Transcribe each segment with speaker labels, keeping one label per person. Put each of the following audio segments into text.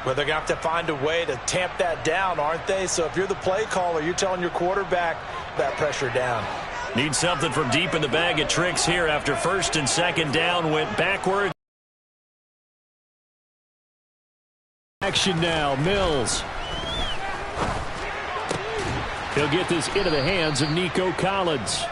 Speaker 1: Well, they're going to have to find a way to tamp that down, aren't they? So if you're the play caller, you're telling your quarterback that pressure down.
Speaker 2: Need something from deep in the bag of tricks here after first and second down went backwards. Action now, Mills. He'll get this into the hands of Nico Collins.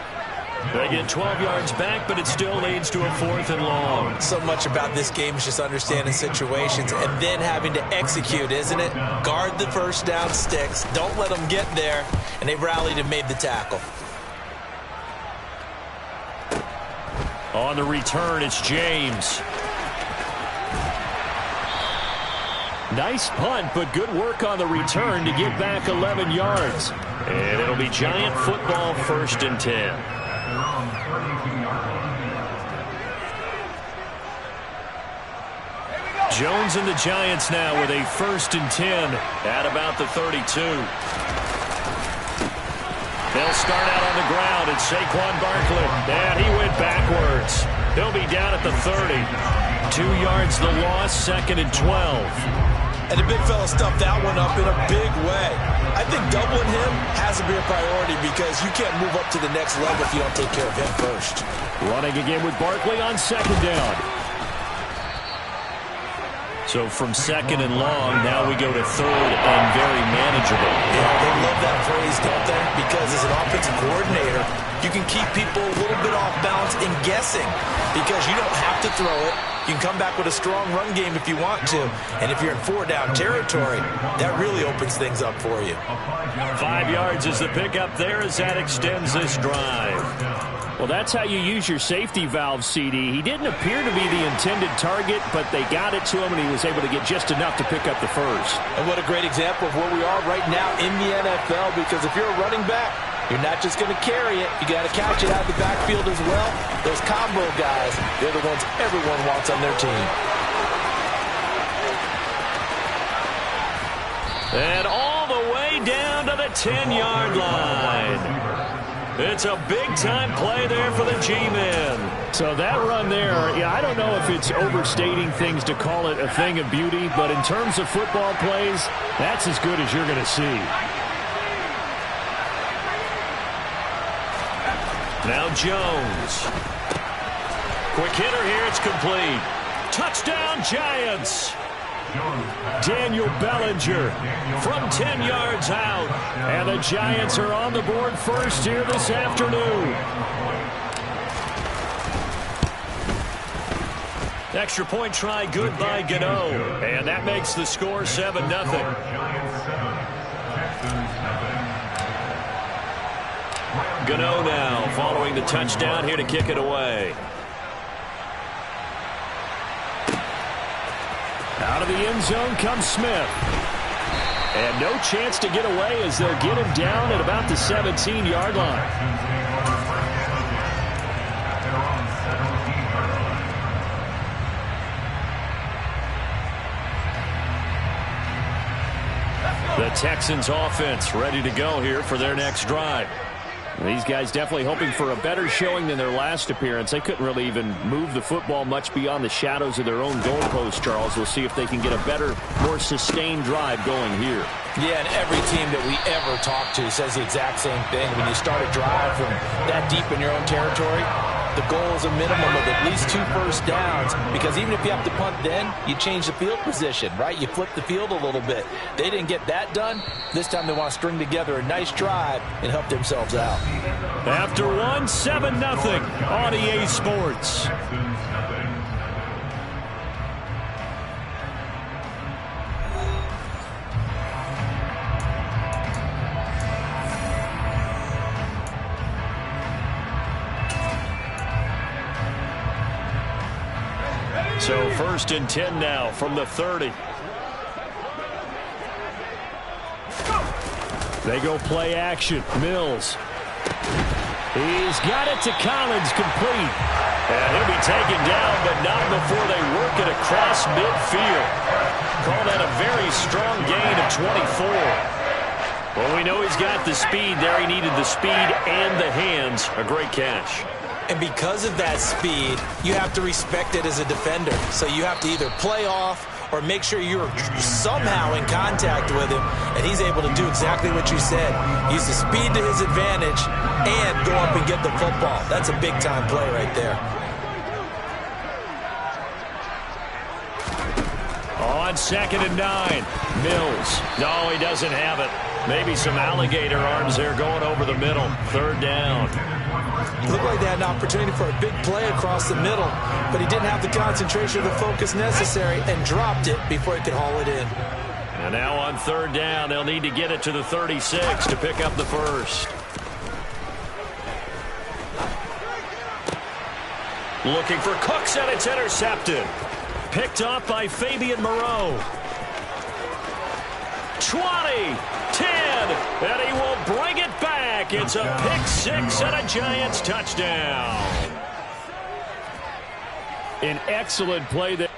Speaker 2: They get 12 yards back, but it still leads to a 4th and long.
Speaker 1: So much about this game is just understanding situations and then having to execute, isn't it? Guard the first down sticks. Don't let them get there. And they rallied and made the tackle.
Speaker 2: On the return, it's James. Nice punt, but good work on the return to get back 11 yards. And it'll be Giant football, 1st and 10. Jones and the Giants now with a 1st and 10 at about the 32. They'll start out on the ground, and Saquon Barkley. And he went backwards. He'll be down at the 30. 2 yards the loss, 2nd and 12.
Speaker 1: And the big fella stuffed that one up in a big way. I think doubling him has to be a priority because you can't move up to the next level if you don't take care of him first.
Speaker 2: Running again with Barkley on 2nd down. So from 2nd and long, now we go to 3rd and very manageable.
Speaker 1: Yeah, they love that phrase, don't they? Because as an offensive coordinator, you can keep people a little bit off balance and guessing because you don't have to throw it. You can come back with a strong run game if you want to. And if you're in 4-down territory, that really opens things up for you.
Speaker 2: 5 yards is the pickup there as that extends this drive. Well, that's how you use your safety valve, CD. He didn't appear to be the intended target, but they got it to him, and he was able to get just enough to pick up the first.
Speaker 1: And what a great example of where we are right now in the NFL, because if you're a running back, you're not just going to carry it. You got to catch it out of the backfield as well. Those combo guys, they're the ones everyone wants on their team.
Speaker 2: And all the way down to the 10-yard line. It's a big-time play there for the G-men. So that run there, yeah, I don't know if it's overstating things to call it a thing of beauty, but in terms of football plays, that's as good as you're going to see. Now Jones. Quick hitter here, it's complete. Touchdown, Giants. Daniel Bellinger from 10 yards out. And the Giants are on the board first here this afternoon. Extra point try good by Gano. And that makes the score 7-0. Gano now following the touchdown here to kick it away. Out of the end zone comes Smith. And no chance to get away as they'll get him down at about the 17-yard line. The Texans offense ready to go here for their next drive. These guys definitely hoping for a better showing than their last appearance. They couldn't really even move the football much beyond the shadows of their own goalpost, Charles. We'll see if they can get a better, more sustained drive going here.
Speaker 1: Yeah, and every team that we ever talk to says the exact same thing. When you start a drive from that deep in your own territory, the goal is a minimum of at least 2 first downs, because even if you have to punt then, you change the field position, right? You flip the field a little bit. They didn't get that done. This time they want to string together a nice drive and help themselves out.
Speaker 2: After one, 7-0 on EA Sports. So 1st and 10 now from the 30. They go play action. Mills. He's got it to Collins, complete. And he'll be taken down, but not before they work it across midfield. Call that a very strong gain of 24. Well, we know he's got the speed there. He needed the speed and the hands. A great catch.
Speaker 1: And because of that speed, you have to respect it as a defender. So you have to either play off or make sure you're somehow in contact with him, and he's able to do exactly what you said. Use the speed to his advantage and go up and get the football. That's a big-time play right there.
Speaker 2: On 2nd and 9, Mills. No, he doesn't have it. Maybe some alligator arms there going over the middle. 3rd down.
Speaker 1: Looked like they had an opportunity for a big play across the middle, but he didn't have the concentration or the focus necessary and dropped it before he could haul it in.
Speaker 2: And now on 3rd down, they'll need to get it to the 36 to pick up the first. Looking for Cooks, and it's intercepted. Picked up by Fabian Moreau. 20, 10, and he will bring it back. It's a pick-6 and a Giants touchdown. An excellent play there.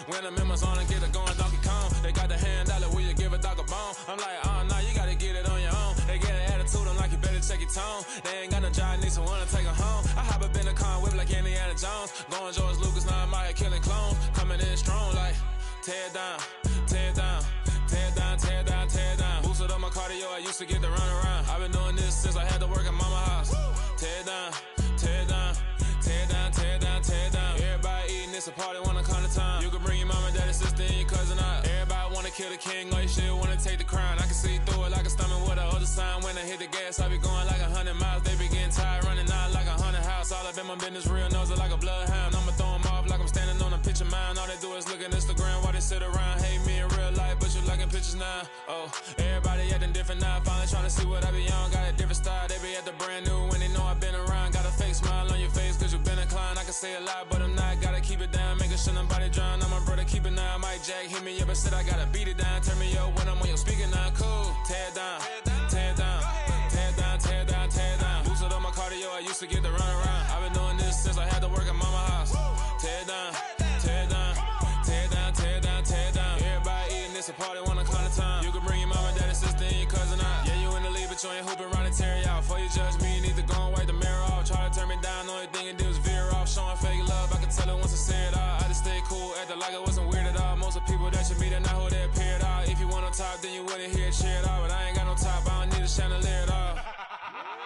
Speaker 3: When I'm in my zone and get it going Donkey Kong, they got the hand dollar, will you give a dog a bone? I'm like, oh, no, you gotta get it on your own. They get an attitude, I'm like, you better check your tone. They ain't got no job, need someone to take her home. I hop up in the car, whip like Indiana Jones. Going George Lucas, now I'm out here killing clones. Coming in strong like, tear down, tear down, tear down, tear down, tear down. Boosted up my cardio, I used to get to run around. I've been doing this since I had to work at mama house. Tear down, tear down, tear down, tear down, tear down. Everybody eating, it's a party, wanna come to time. You can bring your mama, daddy, sister, and your cousin out. Everybody wanna kill the king, or you shit wanna take the crown. I can see through it like a stomach with a other sign. When I hit the gas, I be going like 100 miles. They be getting tired, running out like 100 house. All up in my business, real nose it like a bloodhound. I'ma throw them off like I'm standing on a picture mound. All they do is look at Instagram while they sit around. Hate me in real life, but you liking pictures now. Oh, everybody acting different now. Finally trying to see what I be on. Got a different style, they be at the brand new when they know I've been around. Got a fake smile on your face cause you been inclined. I can say a lot, but I'm not. Gotta keep it down, making sure nobody drown. I'm my brother, keep it now. Mike Jack hit me up and said I gotta beat it down. Turn me up when I'm on your speaker now. Cool, tear down, tear down, tear down, tear down, tear down. Boosted up my cardio, I used to get to run around. I've been doing this since I had to work at mama house. Tear down, tear down, tear down, tear down, tear down. Everybody eating, it's a party, wanna climb the time. You can bring your mama, daddy, sister, and your cousin out. Yeah, you in the league, but you ain't hooping around and tear out. Before you judge me, you need to go and wipe the mirror off. Try to turn me down, only thing you did was veer off. Showing fake love, I can tell it once I say it all. I just stay cool, acting like it wasn't weird at all. Most of the people that you meet are not who they appear at all. If you want on top, then you wouldn't hear it cheer at all. But I ain't got no top, I don't need a chandelier at all.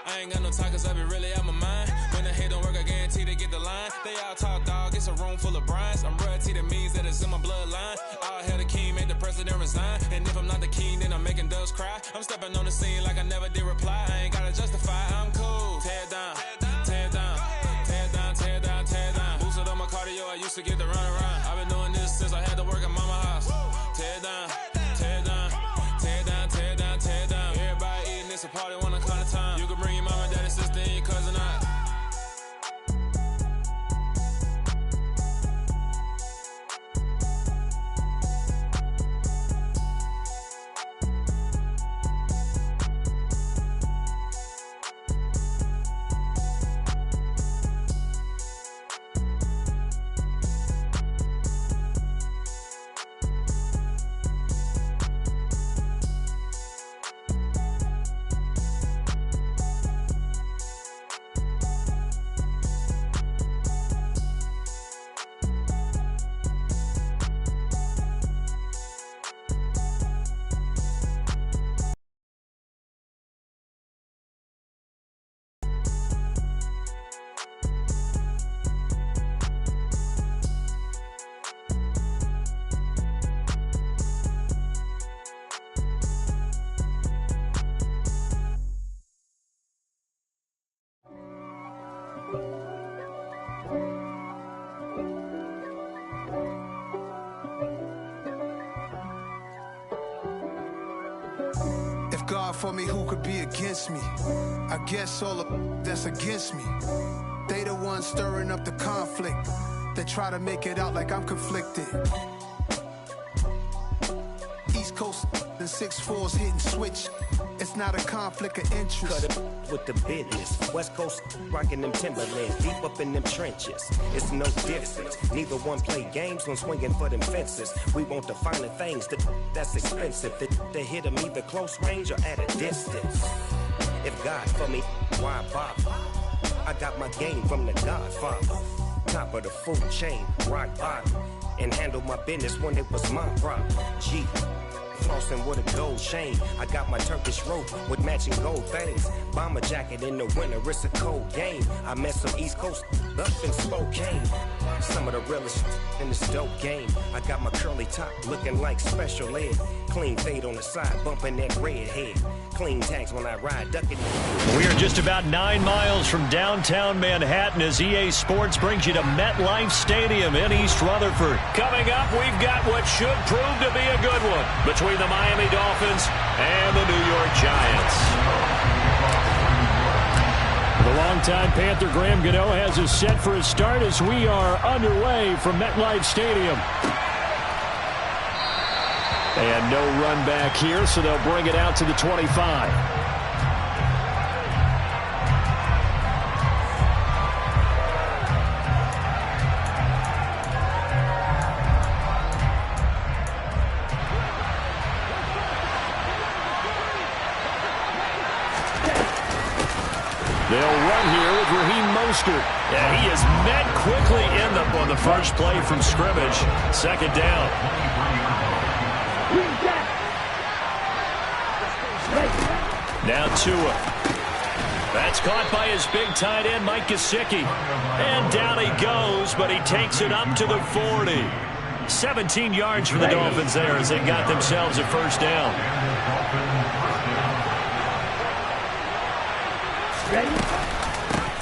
Speaker 3: I ain't got no talk cause I be really out my mind. When the hate don't work, I guarantee they get the line. They all talk dog, it's a room full of brines. I'm royalty, that means that it's in my bloodline. All hell the king, made the president resign. And if I'm not the king, then I'm making doves cry. I'm stepping on the scene like I never did reply. I ain't gotta justify, I'm cool. Tear down, tear down, tear down, tear down, tear down. Boosted up my cardio, I used to get to run around. I've been doing this since I had to work at mama house. Tear down, tear down, tear down, tear down, tear down. Everybody eating, it's a party, wanna climb the time. You can bring your mama, daddy, sister, and your cousin out.
Speaker 4: God for me, who could be against me? I guess all of that's against me. They the ones stirring up the conflict. They try to make it out like I'm conflicted. East Coast and 6'4's hitting switch. It's not a conflict of interest.
Speaker 5: Cut it with the business. West Coast rocking them Timberlands, deep up in them trenches. It's no difference. Neither one play games when swinging for them fences. We want the finer things that's expensive. They hit them either close range or at a distance. If God for me, why bother? I got my game from the Godfather. Top of the food chain, rock bottom. And handle my business when it was my problem. G. Flossing with a gold chain. I got my Turkish rope with matching gold things. Bomber jacket in the winter, it's a cold game. I met some East Coast up in Spokane. Some of the realest in this dope game. I got my curly top looking like special ed. Clean fade on the side, bumping that red head. Clean tags when I ride, ducking.
Speaker 2: We are just about 9 miles from downtown Manhattan as EA Sports brings you to MetLife Stadium in East Rutherford. Coming up, we've got what should prove to be a good one between the Miami Dolphins and the New York Giants. The longtime Panther Graham Gano has us set for a start as we are underway from MetLife Stadium. And no run back here, so they'll bring it out to the 25. They'll run here with Raheem Mostert. Yeah, he is met quickly on the first play from scrimmage. Second down. Now Tua. That's caught by his big tight end, Mike Gesicki. And down he goes, but he takes it up to the 40. 17 yards for the Dolphins there as they got themselves a first down.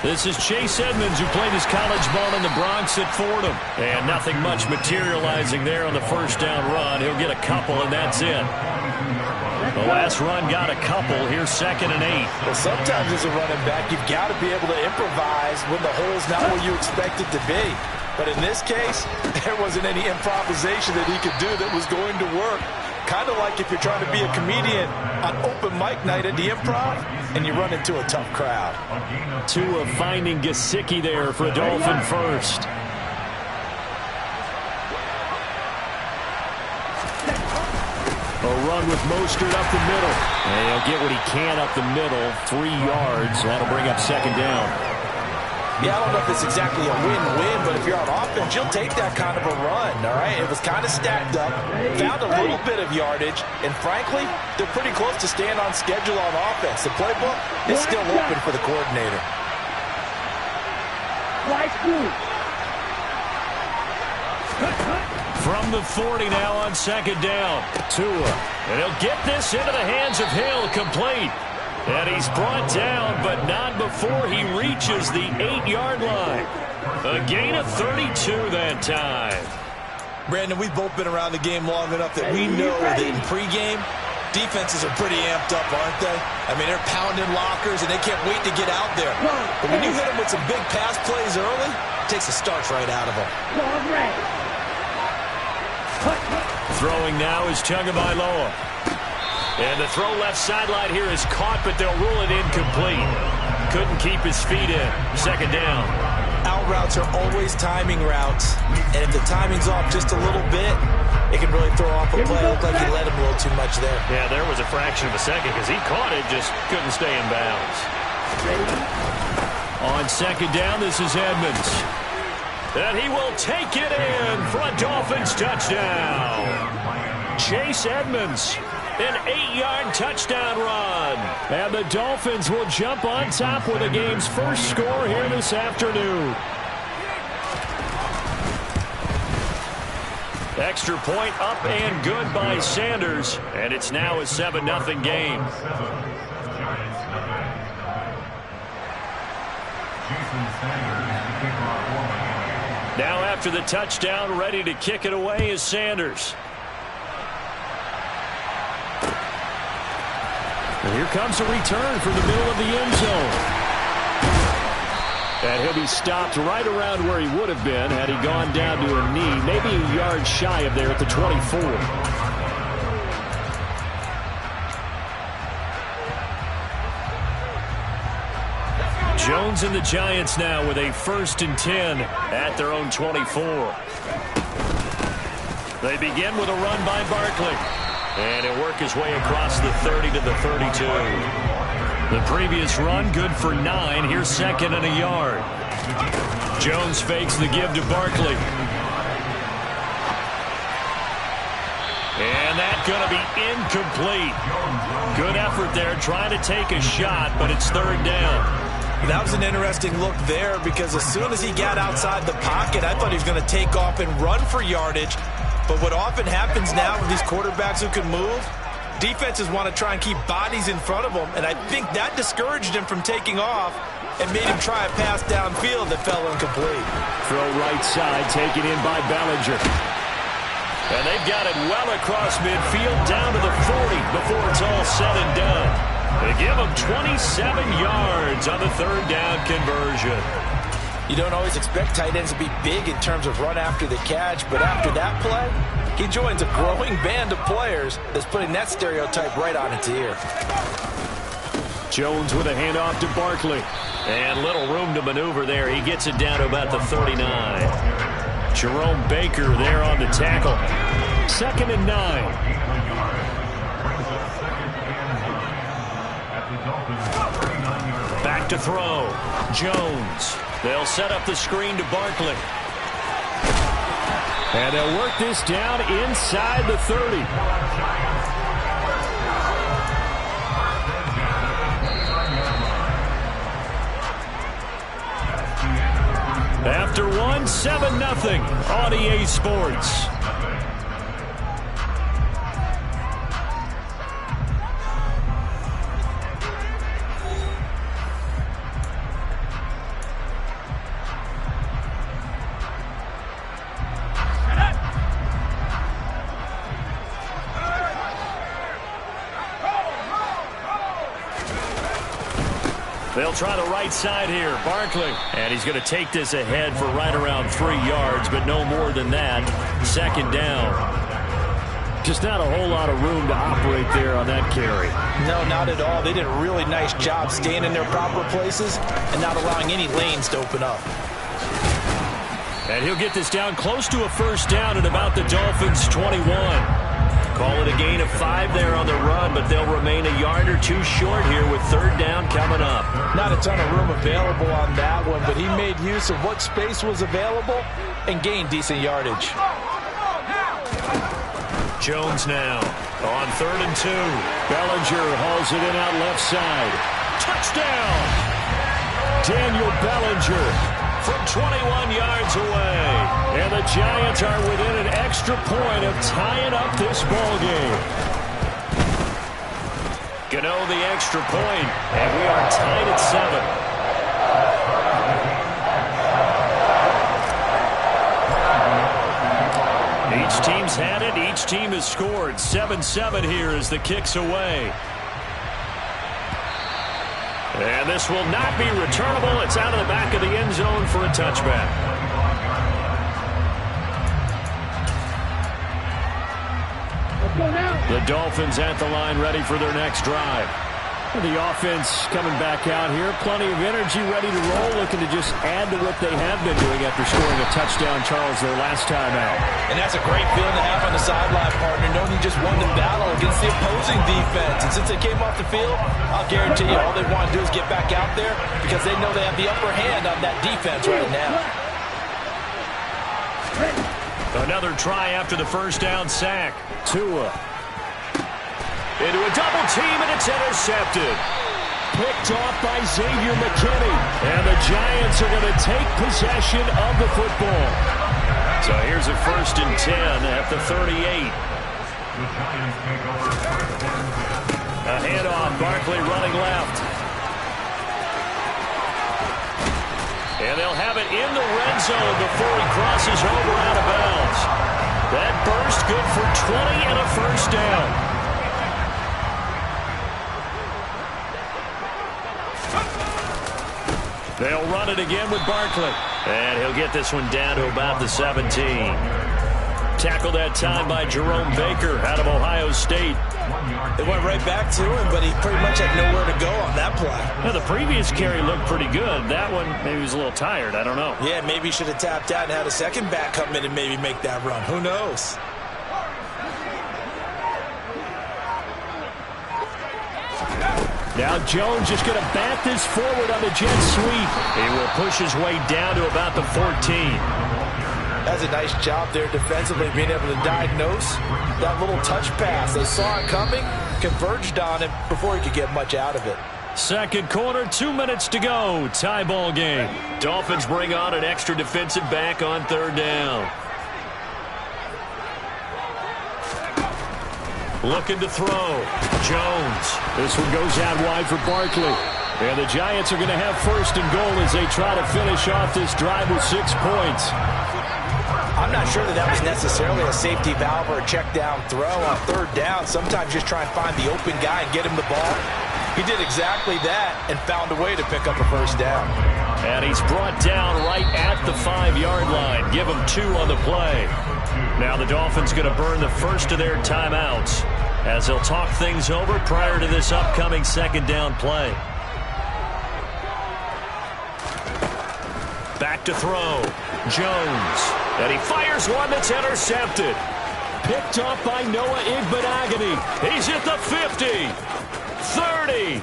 Speaker 2: This is Chase Edmonds, who played his college ball in the Bronx at Fordham. And nothing much materializing there on the first down run. He'll get a couple, and that's it. The last run got a couple. Here's 2nd and 8.
Speaker 1: Well, sometimes as a running back, you've got to be able to improvise when the hole's not where you expect it to be. But in this case, there wasn't any improvisation that he could do that was going to work. Kind of like if you're trying to be a comedian on open mic night at the Improv and you run into a tough crowd.
Speaker 2: Tua finding Gesicki there for a Dolphin first. A run with Mostert up the middle. And he'll get what he can up the middle. 3 yards. That'll bring up 2nd down.
Speaker 1: Yeah, I don't know if it's exactly a win-win, but if you're on offense, you'll take that kind of a run, all right? It was kind of stacked up, found a little bit of yardage, and frankly, they're pretty close to staying on schedule on offense. The playbook is still open for the coordinator.
Speaker 2: From the 40 now on 2nd down. Tua. And he'll get this into the hands of Hill, complete. And he's brought down, but not before he reaches the 8-yard line. A gain of 32 that time.
Speaker 1: Brandon, we've both been around the game long enough that we know that in pregame, defenses are pretty amped up, aren't they? I mean, they're pounding lockers, and they can't wait to get out there. But when you hit them with some big pass plays early, it takes the starch right out of them.
Speaker 2: Throwing now is Tagovailoa. And the throw left sideline here is caught, but they'll rule it incomplete. Couldn't keep his feet in. 2nd down.
Speaker 1: Out routes are always timing routes, and if the timing's off just a little bit, it can really throw off a play. It looked like he let him a little too much there.
Speaker 2: Yeah, there was a fraction of a second because he caught it, just couldn't stay in bounds. On 2nd down, this is Edmonds. And he will take it in for a Dolphins touchdown. Chase Edmonds. An 8-yard touchdown run. And the Dolphins will jump on top with the game's first score here this afternoon. Extra point up and good by Sanders. And it's now a 7-0 game. Now after the touchdown, ready to kick it away is Sanders. And here comes a return from the middle of the end zone. And he'll be stopped right around where he would have been had he gone down to a knee, maybe a yard shy of there at the 24. Jones and the Giants now with a 1st and 10 at their own 24. They begin with a run by Barkley. And he'll work his way across the 30 to the 32. The previous run, good for 9. Here's 2nd and a yard. Jones fakes the give to Barkley. And that's going to be incomplete. Good effort there trying to take a shot, but it's 3rd down.
Speaker 1: That was an interesting look there because as soon as he got outside the pocket, I thought he was going to take off and run for yardage. But what often happens now with these quarterbacks who can move, defenses want to try and keep bodies in front of them, and I think that discouraged him from taking off and made him try a pass downfield that fell incomplete.
Speaker 2: Throw right side, taken in by Bellinger. And they've got it well across midfield down to the 40 before it's all said and done. They give him 27 yards on the 3rd down conversion.
Speaker 1: You don't always expect tight ends to be big in terms of run after the catch, but after that play, he joins a growing band of players that's putting that stereotype right on its ear.
Speaker 2: Jones with a handoff to Barkley. And little room to maneuver there. He gets it down to about the 39. Jerome Baker there on the tackle. 2nd and 9. Back to throw. Jones. They'll set up the screen to Barkley. And they'll work this down inside the 30. After one, 7-0 on EA Sports. They'll try the right side here. Barkley. And he's going to take this ahead for right around 3 yards, but no more than that. 2nd down. Just not a whole lot of room to operate there on that carry.
Speaker 1: No, not at all. They did a really nice job staying in their proper places and not allowing any lanes to open up.
Speaker 2: And he'll get this down close to a 1st down at about the Dolphins' 21. Call it a gain of 5 there on the run, but they'll remain a yard or 2 short here with 3rd down coming up.
Speaker 1: Not a ton of room available on that one, but he made use of what space was available and gained decent yardage.
Speaker 2: Jones now on 3rd and 2. Bellinger hauls it in out left side. Touchdown! Daniel Bellinger from 21 yards away. And the Giants are within an extra point of tying up this ball game. Gano the extra point, and we are tied at 7. Each team's had it. Each team has scored. 7-7 here as the kick's away. And this will not be returnable. It's out of the back of the end zone for a touchback. The Dolphins at the line ready for their next drive. The offense coming back out here. Plenty of energy, ready to roll, looking to just add to what they have been doing after scoring a touchdown, Charles, their last time out.
Speaker 1: And that's a great feeling to have on the sideline, partner, knowing you just won the battle against the opposing defense. And since they came off the field, I'll guarantee you all they want to do is get back out there because they know they have the upper hand on that defense right now.
Speaker 2: Another try after the 1st down sack. Tua. Into a double team, and it's intercepted. Picked off by Xavier McKinney. And the Giants are going to take possession of the football. So here's a 1st and 10 at the 38. A handoff, Barkley running left. And they'll have it in the red zone before he crosses over out of bounds. That burst good for 20 and a 1st down. They'll run it again with Barkley. And he'll get this one down to about the 17. Tackled that time by Jerome Baker out of Ohio State.
Speaker 1: They went right back to him, but he pretty much had nowhere to go on that play.
Speaker 2: Now, the previous carry looked pretty good. That one, maybe he was a little tired. I don't know.
Speaker 1: Yeah, maybe he should have tapped out and had a second back come in and maybe make that run. Who knows?
Speaker 2: Now Jones just going to bat this forward on the jet sweep. He will push his way down to about the 14.
Speaker 1: That's a nice job there defensively, being able to diagnose that little touch pass. They saw it coming, converged on him before he could get much out of it.
Speaker 2: Second quarter, 2 minutes to go. Tie ball game. Dolphins bring on an extra defensive back on third down. Looking to throw. Jones. This one goes out wide for Barkley. And the Giants are going to have first and goal as they try to finish off this drive with 6 points.
Speaker 1: I'm not sure that was necessarily a safety valve or a check down throw on third down. Sometimes just try and find the open guy and get him the ball. He did exactly that and found a way to pick up a first down.
Speaker 2: And he's brought down right at the 5-yard line. Give him 2 on the play. Now the Dolphins going to burn the first of their timeouts as they'll talk things over prior to this upcoming second down play. Back to throw. Jones. And he fires one that's intercepted. Picked off by Noah Igbenogany. He's at the 50. 30.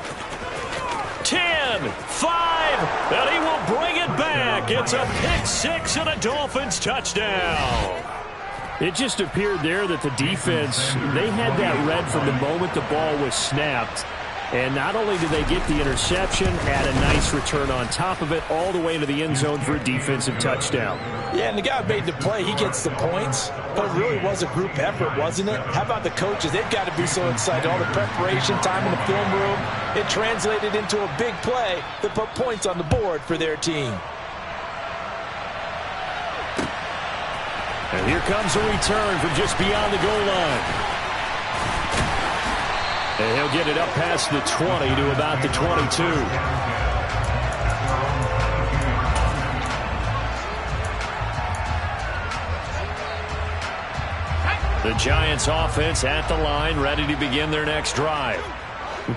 Speaker 2: 10. 5. And he will bring it back. It's a pick 6 and a Dolphins touchdown. It just appeared there that the defense, they had that read from the moment the ball was snapped. And not only did they get the interception, add a nice return on top of it, all the way into the end zone for a defensive touchdown.
Speaker 1: Yeah, and the guy made the play. He gets the points. But it really was a group effort, wasn't it? How about the coaches? They've got to be so excited. All the preparation, time in the film room, it translated into a big play that put points on the board for their team.
Speaker 2: And here comes a return from just beyond the goal line. And he'll get it up past the 20 to about the 22. The Giants offense at the line, ready to begin their next drive.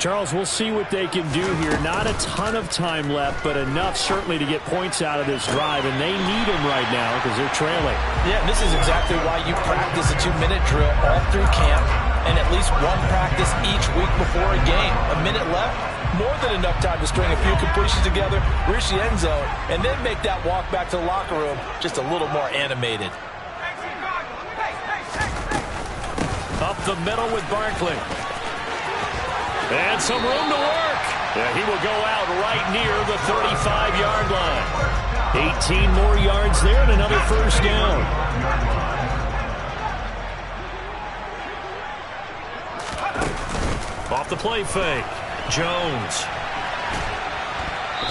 Speaker 2: Charles, we'll see what they can do here. Not a ton of time left, but enough certainly to get points out of this drive, and they need them right now because they're trailing.
Speaker 1: Yeah, and this is exactly why you practice a 2-minute drill all through camp and at least one practice each week before a game. A minute left, more than enough time to string a few completions together, reach the end zone, and then make that walk back to the locker room just a little more animated.
Speaker 2: Up the middle with Barkley. And some room to work. Yeah, he will go out right near the 35-yard line. 18 more yards there and another first down. Off the play fake. Jones.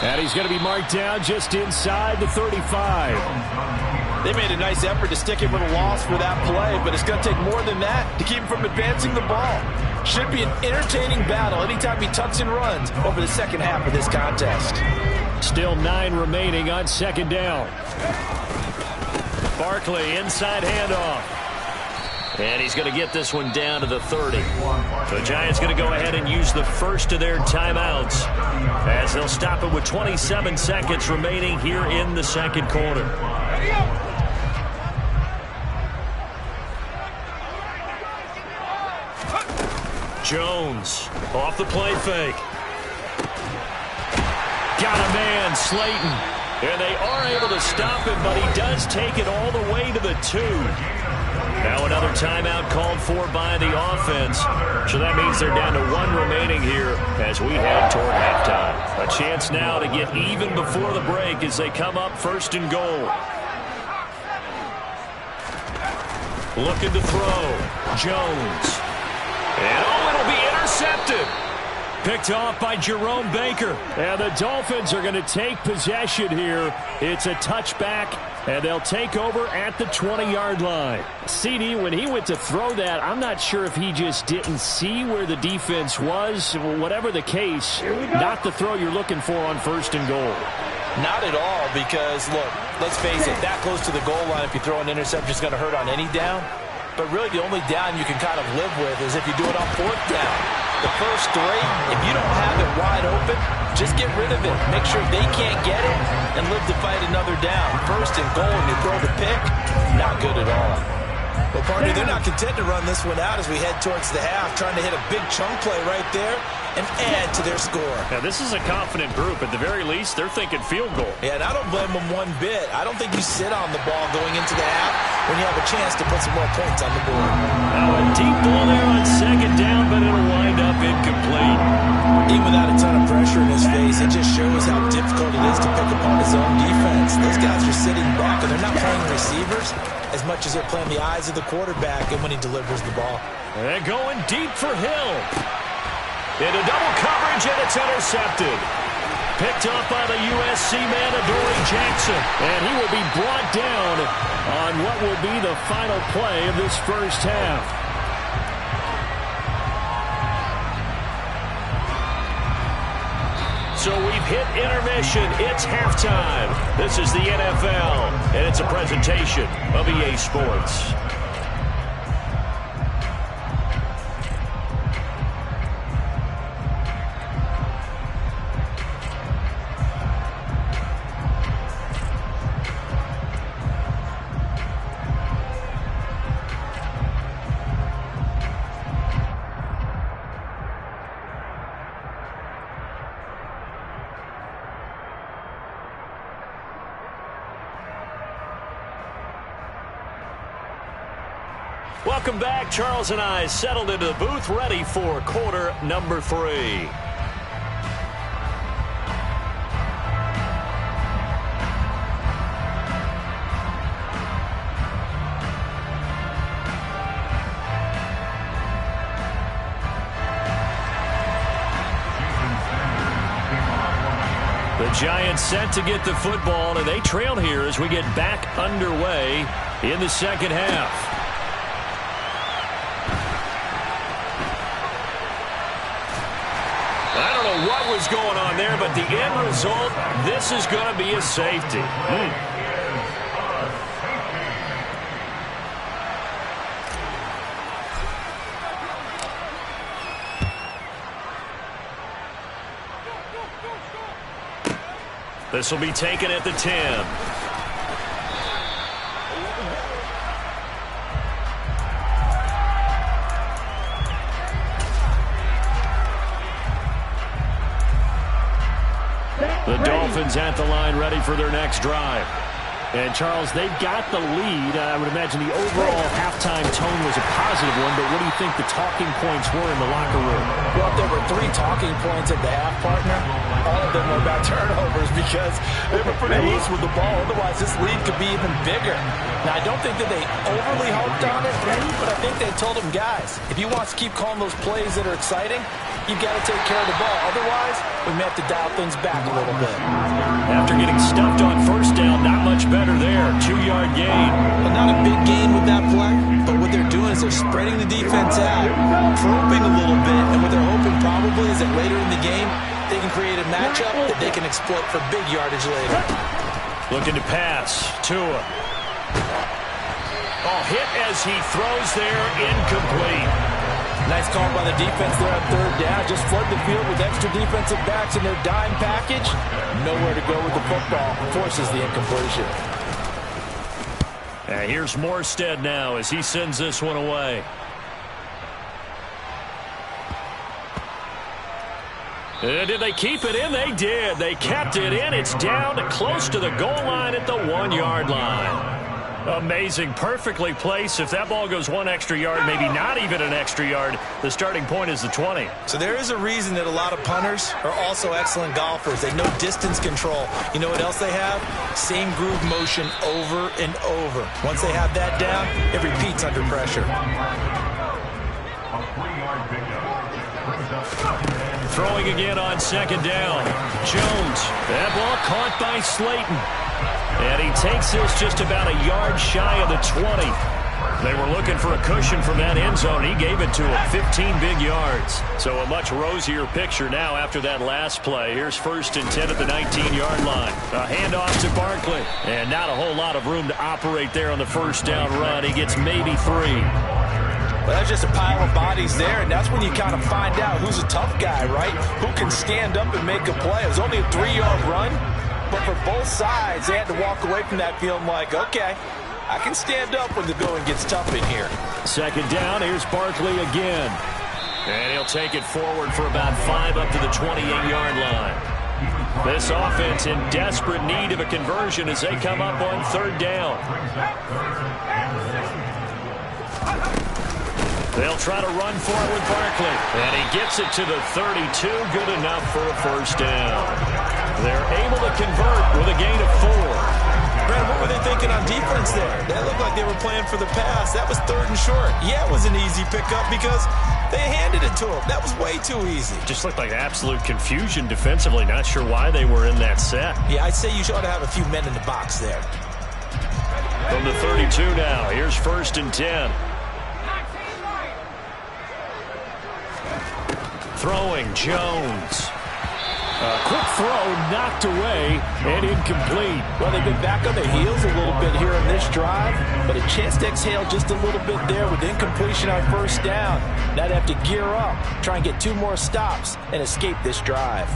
Speaker 2: And he's going to be marked down just inside the 35.
Speaker 1: They made a nice effort to stick him with a loss for that play, but it's going to take more than that to keep him from advancing the ball. Should be an entertaining battle anytime he tucks and runs over the second half of this contest.
Speaker 2: Still 9 remaining on second down. Barkley, inside handoff. And he's going to get this one down to the 30. The Giants going to go ahead and use the first of their timeouts as they'll stop it with 27 seconds remaining here in the second quarter. Jones off the play fake. Got a man, Slayton. And they are able to stop him, but he does take it all the way to the 2. Now another timeout called for by the offense. So that means they're down to 1 remaining here as we head toward halftime. A chance now to get even before the break as they come up first and goal. Looking to throw. Jones. And it'll be intercepted. Picked off by Jerome Baker. And the Dolphins are going to take possession here. It's a touchback, and they'll take over at the 20-yard line. CD, when he went to throw that, I'm not sure if he just didn't see where the defense was. Whatever the case, not the throw you're looking for on first and goal.
Speaker 1: Not at all, because, look, let's face it, that close to the goal line, if you throw an interception, is going to hurt on any down. But really, the only down you can kind of live with is if you do it on fourth down. The first three, if you don't have it wide open, just get rid of it. Make sure they can't get it and live to fight another down. First and goal, and you throw the pick, not good at all.
Speaker 6: Well, partner, they're not content to run this one out as we head towards the half, trying to hit a big chunk play right there and add to their score.
Speaker 2: Now, this is a confident group. At the very least, they're thinking field goal.
Speaker 6: Yeah, and I don't blame them one bit. I don't think you sit on the ball going into the half when you have a chance to put some more points on the board.
Speaker 2: Now, a deep ball there on second down, but it'll wind up incomplete.
Speaker 6: Even without a ton of pressure in his face, it just shows how difficult it is to pick apart his own defense. Those guys are sitting back, and they're not playing receivers as much as they're playing the eyes of the quarterback and when he delivers the ball.
Speaker 2: And going deep for Hill. Into double coverage, and it's intercepted. Picked up by the USC man, Adoree Jackson. And he will be brought down on what will be the final play of this first half. So we've hit intermission. It's halftime. This is the NFL, and it's a presentation of EA Sports. Welcome back. Charles and I settled into the booth, ready for quarter number 3. The Giants set to get the football, and they trail here as we get back underway in the second half. What was going on there, but the end result, this is going to be a safety. This will be taken at the 10. The Dolphins at the line, ready for their next drive. And, Charles, they've got the lead. I would imagine the overall halftime tone was a positive one, but what do you think the talking points were in the locker room?
Speaker 1: Well, there were 3 talking points at the half, partner. All of them were about turnovers because they were pretty loose with the ball. Otherwise, this lead could be even bigger. Now, I don't think that they overly harped on it, but I think they told them, guys, if you want to keep calling those plays that are exciting, you've got to take care of the ball. Otherwise, we may have to dial things back a little bit.
Speaker 2: After getting stuffed on first down, not much better there. 2-yard gain.
Speaker 6: Well, not a big gain with that play, but what they're doing is they're spreading the defense out, probing a little bit, and what they're hoping probably is that later in the game, they can create a matchup that they can exploit for big yardage later.
Speaker 2: Looking to pass. Tua. Oh, hit as he throws there, incomplete.
Speaker 1: Nice call by the defense there on third down. Just flood the field with extra defensive backs in their dime package. Nowhere to go with the football. Forces the incompletion.
Speaker 2: And here's Morstead now as he sends this one away. And did they keep it in? They did. They kept it in. It's down close to the goal line at the 1-yard line. Amazing. Perfectly placed. If that ball goes 1 extra yard, maybe not even an extra yard, the starting point is the 20.
Speaker 6: So there is a reason that a lot of punters are also excellent golfers. They know distance control. You know what else they have? Same groove motion over and over. Once they have that down, it repeats under pressure.
Speaker 2: Throwing again on second down. Jones. That ball caught by Slayton. And he takes this just about a yard shy of the 20. They were looking for a cushion from that end zone. He gave it to him, 15 big yards. So a much rosier picture now after that last play. Here's 1st and 10 at the 19-yard line. A handoff to Barkley. And not a whole lot of room to operate there on the first down run. He gets maybe 3.
Speaker 6: Well, that's just a pile of bodies there, and that's when you kind of find out who's a tough guy, right? Who can stand up and make a play. It was only a 3-yard run, but for both sides, they had to walk away from that feeling like, okay, I can stand up when the going gets tough in here.
Speaker 2: 2nd down, here's Barkley again. And he'll take it forward for about 5 up to the 28-yard line. This offense in desperate need of a conversion as they come up on 3rd down. They'll try to run for it with Barkley. And he gets it to the 32. Good enough for a 1st down. They're able to convert with a gain of 4.
Speaker 6: Brad, what were they thinking on defense there? That looked like they were playing for the pass. That was 3rd and short. Yeah, it was an easy pickup because they handed it to him. That was way too easy.
Speaker 2: Just looked like absolute confusion defensively. Not sure why they were in that set.
Speaker 6: Yeah, I'd say you ought to have a few men in the box there.
Speaker 2: From the 32 now, here's 1st and 10. Throwing, Jones.
Speaker 1: A quick throw knocked away and incomplete. Well, they've been back on their heels a little bit here on this drive, but a chance to exhale just a little bit there with incompletion on 1st down. Now they have to gear up, try and get 2 more stops and escape this drive.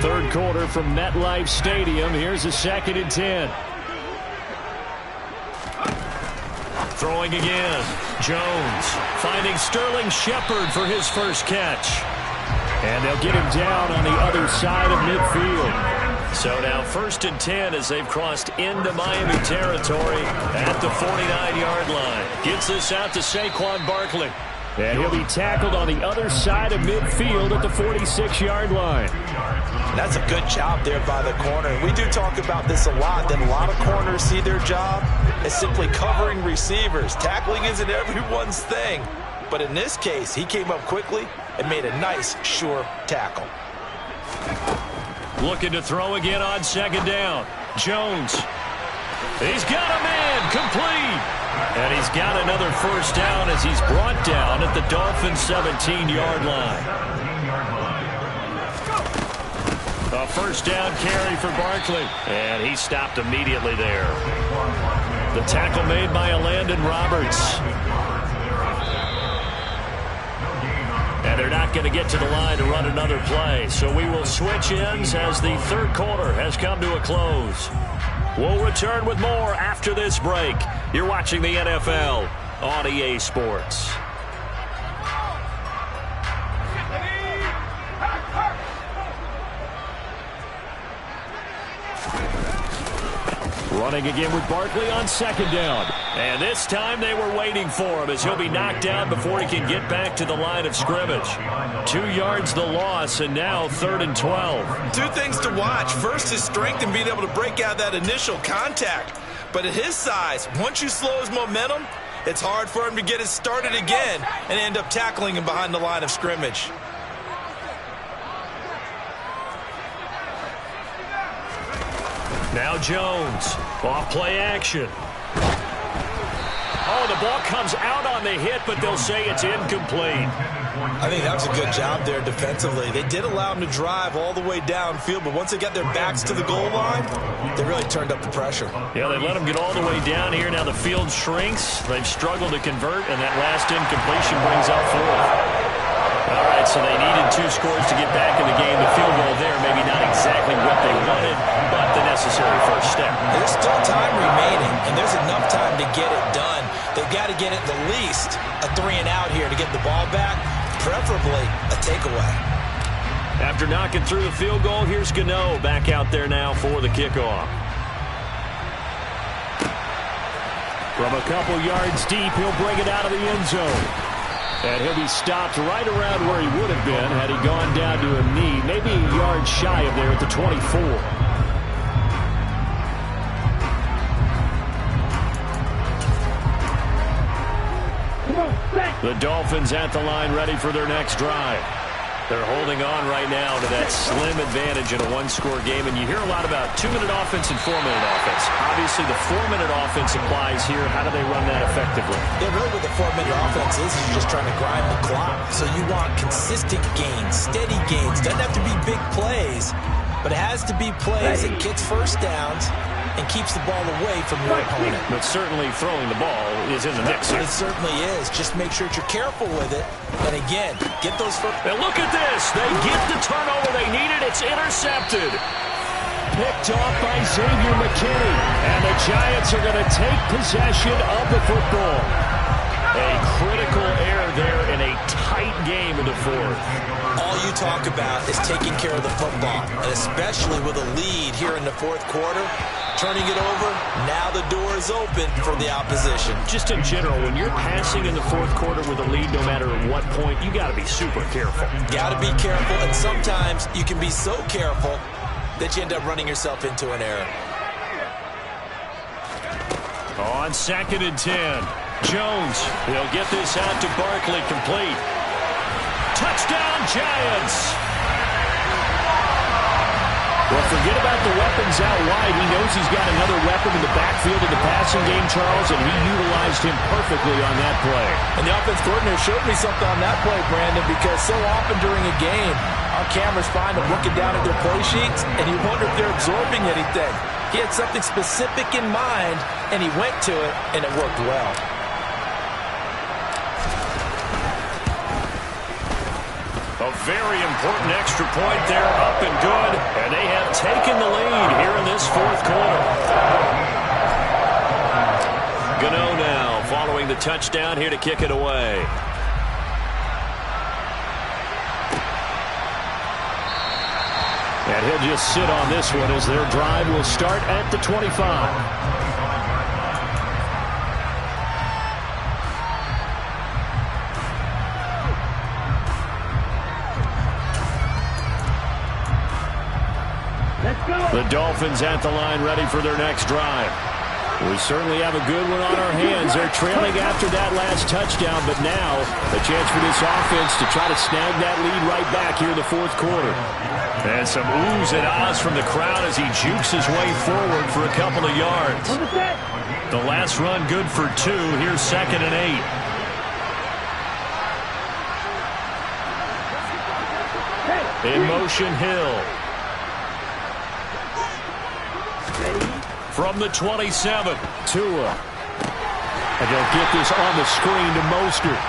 Speaker 2: Third quarter from MetLife Stadium. Here's a 2nd and 10. Throwing again. Jones finding Sterling Shepard for his first catch. And they'll get him down on the other side of midfield. So now 1st and 10 as they've crossed into Miami territory at the 49-yard line. Gets this out to Saquon Barkley. And he'll be tackled on the other side of midfield at the 46-yard line.
Speaker 6: That's a good job there by the corner. We do talk about this a lot, that a lot of corners see their job as simply covering receivers. Tackling isn't everyone's thing. But in this case, he came up quickly and made a nice, sure tackle.
Speaker 2: Looking to throw again on 2nd down. Jones. He's got a man complete. And he's got another 1st down as he's brought down at the Dolphins' 17-yard line. A 1st down carry for Barkley. And he stopped immediately there. The tackle made by Landon Roberts. And they're not going to get to the line to run another play. So we will switch ends as the 3rd quarter has come to a close. We'll return with more after this break. You're watching the NFL on EA Sports. Running again with Barkley on 2nd down. And this time they were waiting for him as he'll be knocked down before he can get back to the line of scrimmage. 2 yards the loss, and now 3rd and 12.
Speaker 6: 2 things to watch. First, his strength and being able to break out that initial contact. But at his size, once you slow his momentum, it's hard for him to get it started again and end up tackling him behind the line of scrimmage.
Speaker 2: Now Jones, off play action. Oh, the ball comes out on the hit, but they'll say it's incomplete.
Speaker 6: I think that was a good job there defensively. They did allow him to drive all the way downfield, but once they got their backs to the goal line, they really turned up the pressure.
Speaker 2: Yeah, they let him get all the way down here. Now the field shrinks. They've struggled to convert, and that last incompletion brings up 4th. All right, so they needed 2 scores to get back in the game. The field goal there, maybe not exactly what they wanted, but the necessary first step.
Speaker 6: There's still time remaining, and there's enough time to get it done. They've got to get at the least a 3-and-out here to get the ball back, preferably a takeaway.
Speaker 2: After knocking through the field goal, here's Gano back out there now for the kickoff. From a couple yards deep, he'll bring it out of the end zone. And he'll be stopped right around where he would have been had he gone down to a knee, maybe a yard shy of there at the 24. The Dolphins at the line ready for their next drive. They're holding on right now to that slim advantage in a one-score game, and you hear a lot about 2-minute offense and 4-minute offense. Obviously, the 4-minute offense applies here. How do they run that effectively?
Speaker 6: Yeah, really what the 4-minute offense is you're just trying to grind the clock. So you want consistent gains, steady gains. Doesn't have to be big plays, but it has to be plays that gets first downs and keeps the ball away from your opponent.
Speaker 2: But certainly throwing the ball is in the mix here.
Speaker 6: It certainly is. Just make sure that you're careful with it. And again, get those first.
Speaker 2: And look at this. They get the turnover they needed. It's intercepted. Picked off by Xavier McKinney. And the Giants are going to take possession of the football. A critical error there in a tight game in the fourth.
Speaker 6: All you talk about is taking care of the football, and especially with a lead here in the fourth quarter. Turning it over, now the door is open for the opposition.
Speaker 2: Just in general, when you're passing in the fourth quarter with a lead, no matter at what point, you got to be super careful.
Speaker 6: Got to be careful, and sometimes you can be so careful that you end up running yourself into an error.
Speaker 2: On 2nd and 10, Jones, he'll get this out to Barkley, complete. Touchdown, Giants! Well, forget about the weapons out wide. He knows he's got another weapon in the backfield of the passing game, Charles, and he utilized him perfectly on that play.
Speaker 1: And the offense coordinator showed me something on that play, Brandon, because so often during a game, our cameras find them looking down at their play sheets, and you wonder if they're absorbing anything. He had something specific in mind, and he went to it, and it worked well.
Speaker 2: A very important extra point there, up and good. And they have taken the lead here in this fourth quarter. Gano now following the touchdown here to kick it away. And he'll just sit on this one as their drive will start at the 25. The Dolphins at the line, ready for their next drive. We certainly have a good one on our hands. They're trailing after that last touchdown, but now a chance for this offense to try to snag that lead right back here in the fourth quarter. And some oohs and ahs from the crowd as he jukes his way forward for a couple of yards. The last run good for 2. Here's 2nd and 8. In motion, Hill. From the 27, Tua. And they'll get this on the screen to Mostert.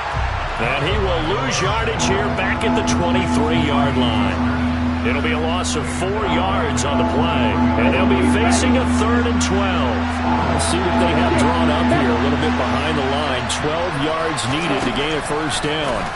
Speaker 2: And he will lose yardage here back at the 23-yard line. It'll be a loss of 4 yards on the play. And they'll be facing a 3rd and 12. We'll see what they have drawn up here a little bit behind the line. 12 yards needed to gain a first down.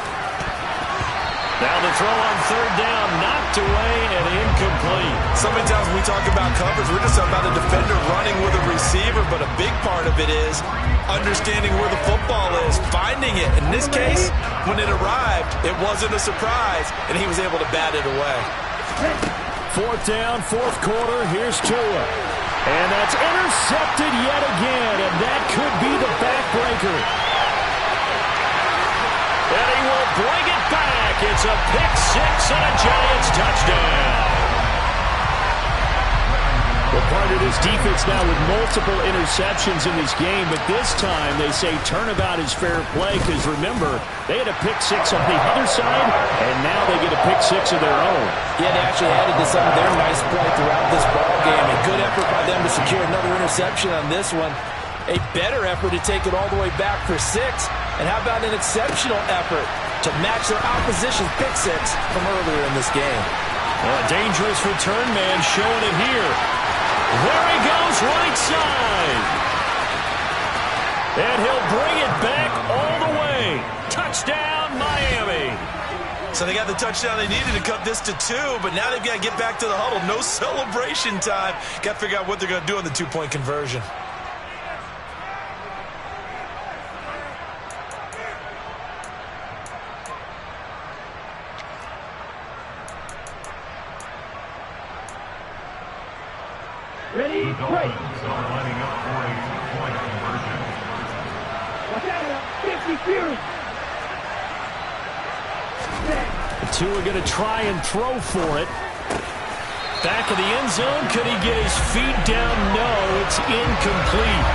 Speaker 2: Now the throw on 3rd down, knocked away and incomplete.
Speaker 1: So many times when we talk about coverage, we're just talking about a defender running with a receiver, but a big part of it is understanding where the football is, finding it. In this case, when it arrived, it wasn't a surprise, and he was able to bat it away.
Speaker 2: 4th down, fourth quarter, here's Tua. And that's intercepted yet again, and that could be the backbreaker. And he will bring it back. It's a pick-6 and a Giants touchdown. Well, part of this defense now with multiple interceptions in this game, but this time they say turnabout is fair play because, remember, they had a pick-6 on the other side, and now they get a pick-6 of their own.
Speaker 1: Yeah, they actually added to some of their nice play throughout this ball game. A good effort by them to secure another interception on this one. A better effort to take it all the way back for 6. And how about an exceptional effort to match their opposition's pick-6 from earlier in this game?
Speaker 2: Well, a dangerous return man showing it here. There he goes, right side. And he'll bring it back all the way. Touchdown, Miami.
Speaker 1: So they got the touchdown they needed to cut this to 2, but now they've got to get back to the huddle. No celebration time. Got to figure out what they're going to do on the 2-point conversion.
Speaker 7: Ready, break. Lining up for a 2-point conversion. Watch out, 50 Fury. Set.
Speaker 2: The two are going to try and throw for it. Back of the end zone. Could he get his feet down? No, it's incomplete.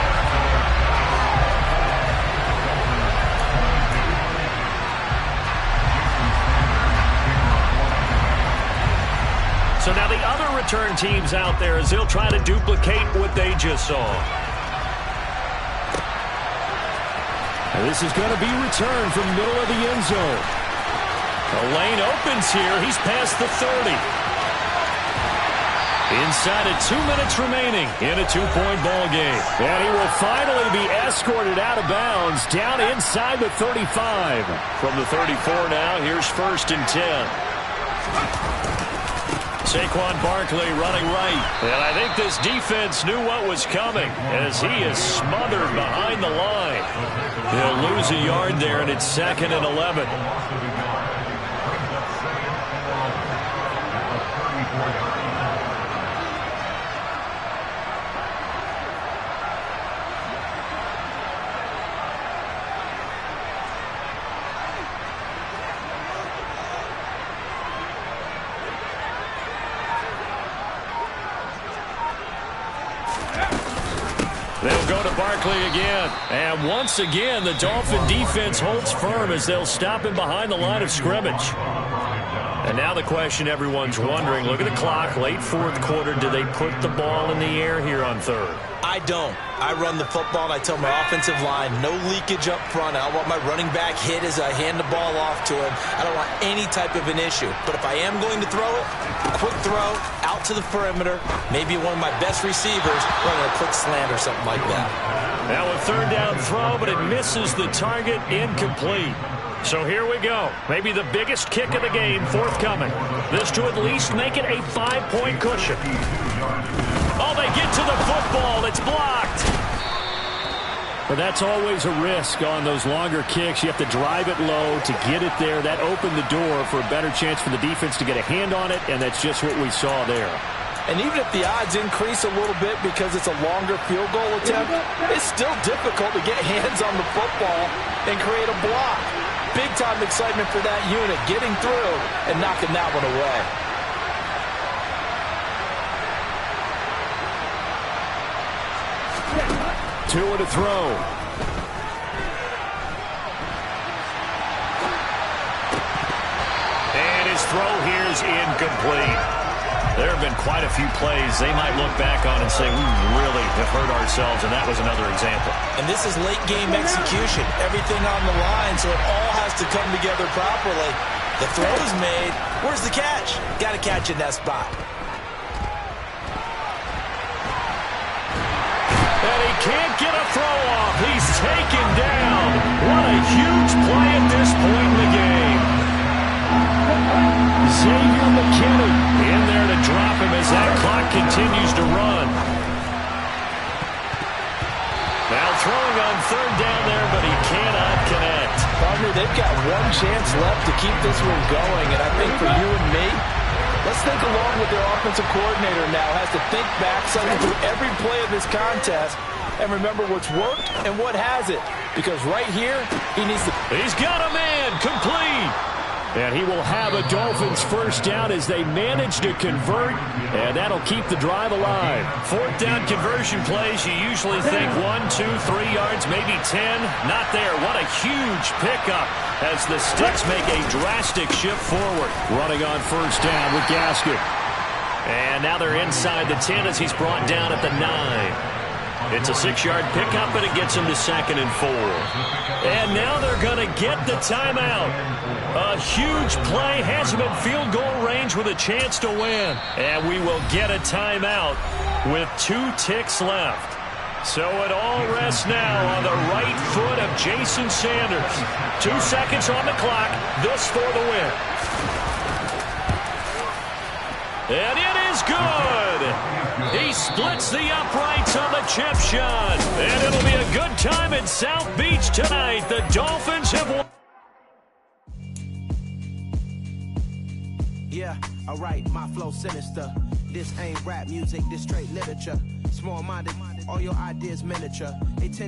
Speaker 2: So now the other return teams out there as they'll try to duplicate what they just saw. And this is going to be returned from the middle of the end zone. The lane opens here. He's past the 30. Inside of 2 minutes remaining in a 2-point ball game. And he will finally be escorted out of bounds down inside the 35. From the 34 now, here's 1st and 10. Saquon Barkley running right. And I think this defense knew what was coming as he is smothered behind the line. He'll lose a yard there, and it's 2nd and 11. They'll go to Barkley again. And once again, the Dolphin defense holds firm as they'll stop him behind the line of scrimmage. And now the question everyone's wondering, look at the clock, late 4th quarter, do they put the ball in the air here on 3rd?
Speaker 6: I don't. I run the football, and I tell my offensive line, no leakage up front. I don't want my running back hit as I hand the ball off to him. I don't want any type of an issue. But if I am going to throw it, quick throw, out to the perimeter, maybe one of my best receivers running a quick slant or something like that.
Speaker 2: Now a 3rd down throw, but it misses the target, incomplete. So here we go. Maybe the biggest kick of the game forthcoming. This to at least make it a 5-point cushion. Oh, they get to the football. It's blocked. But that's always a risk on those longer kicks. You have to drive it low to get it there. That opened the door for a better chance for the defense to get a hand on it, and that's just what we saw there.
Speaker 1: And even if the odds increase a little bit because it's a longer field goal attempt, it's still difficult to get hands on the football and create a block. Big-time excitement for that unit, getting through and knocking that one away.
Speaker 2: Two to throw. And his throw here is incomplete. There have been quite a few plays they might look back on and say, we really have hurt ourselves, and that was another example.
Speaker 6: And this is late-game execution. Everything on the line, so it all has to come together properly. The throw is made. Where's the catch? Got to catch in that spot.
Speaker 2: And he can't get a throw off. He's taken down. What a huge play at this point in the game. Xavier McKinney in there to drop him as that clock continues to run. Now throwing on 3rd down there, but he cannot connect.
Speaker 1: Partner, they've got one chance left to keep this one going, and I think for you and me, let's think along with their offensive coordinator now. Has to think back, cycle through every play of this contest, and remember what's worked and what hasn't. Because right here, he needs to...
Speaker 2: He's got a man, complete. And he will have a Dolphins 1st down as they manage to convert, and that'll keep the drive alive. 4th down conversion plays, you usually think 1, 2, 3 yards, maybe 10. Not there. What a huge pickup as the Sticks make a drastic shift forward. Running on 1st down with Gaskin. And now they're inside the 10 as he's brought down at the 9. It's a 6-yard pickup, and it gets him to 2nd and 4. And now they're going to get the timeout. A huge play has him in field goal range with a chance to win. And we will get a timeout with 2 ticks left. So it all rests now on the right foot of Jason Sanders. 2 seconds on the clock. This for the win. And it is good. He splits the uprights on the chip shot. And it'll be a good time in South Beach tonight. The Dolphins have won.
Speaker 8: Yeah, alright, my flow sinister. This ain't rap music, this straight literature. Small-minded, all your ideas miniature. They tend